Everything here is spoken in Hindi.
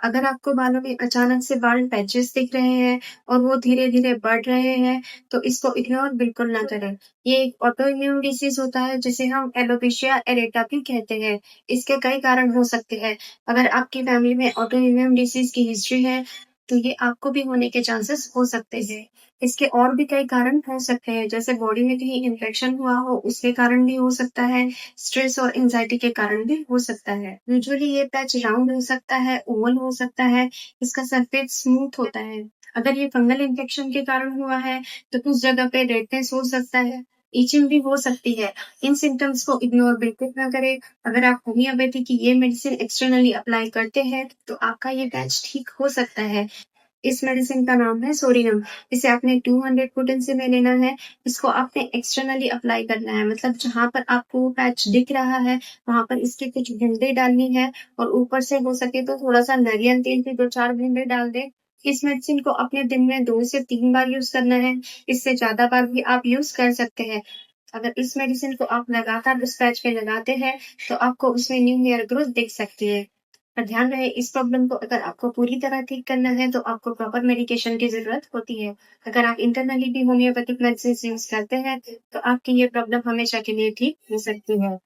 अगर आपको बालों में अचानक से बाल पैचेस दिख रहे हैं और वो धीरे-धीरे बढ़ रहे हैं, तो इसको इग्नोर बिल्कुल ना करें। ये एक ऑटो इम्यून डिसीज़ होता है जिसे हम एलोपेशिया एरेटा भी कहते हैं। इसके कई कारण हो सकते हैं। अगर आपकी फैमिली में ऑटो इम्यून डिसीज़ की हिस्ट्री है, तो ये आपको भी होने के चांसेस हो सकते हैं। इसके और भी कई कारण हो सकते हैं, जैसे बॉडी में कहीं इन्फेक्शन हुआ हो, उसके कारण भी हो सकता है। स्ट्रेस और एंग्ज़ायटी के कारण भी हो सकता है। यूजुअली ये पैच राउंड हो सकता है, ओवल हो सकता है, इसका सरफेस स्मूथ होता है। अगर ये फंगल इन्फेक्शन के कारण हुआ है, तो कुछ जगह पे रेडनेस हो सकता है, इचिंग भी हो सकती है। इन सिम्पटम्स को इग्नोर बिल्कुल ना करें। अगर आप होम्योपैथी की ये मेडिसिन एक्सटर्नली अप्लाई करते हैं, तो आपका ये पैच ठीक हो सकता है। इस मेडिसिन का नाम है सोडिनम। इसे आपने 200 पोटेंसी में लेना है। इसको आपने एक्सटर्नली अप्लाई करना है, मतलब जहाँ पर आपको वो पैच दिख रहा है, वहाँ पर इसकी कुछ बूँदें डालनी है और ऊपर से हो सके तो थोड़ा-सा नारियल तेल की 2-4 बूँदें डाल दें। इस मेडिसिन को अपने दिन में 2 से 3 बार यूज़ करना है, इससे ज़्यादा बार भी आप यूज़ कर सकते हैं। अगर इस मेडिसिन को आप लगातार उस पैच पे लगाते हैं, तो आपको उसमें न्यू हेयर ग्रोथ दिख सकती है। पर ध्यान रहे, इस प्रॉब्लम को अगर आपको पूरी तरह ठीक करना है तो आपको प्रॉपर मेडिकेशन की ज़रूरत होती है। अगर आप इंटरनली भी होम्योपैथिक मेडिसिन्स यूज़ करते हैं तो आपकी ये प्रॉब्लम हमेशा के लिए ठीक हो सकती है।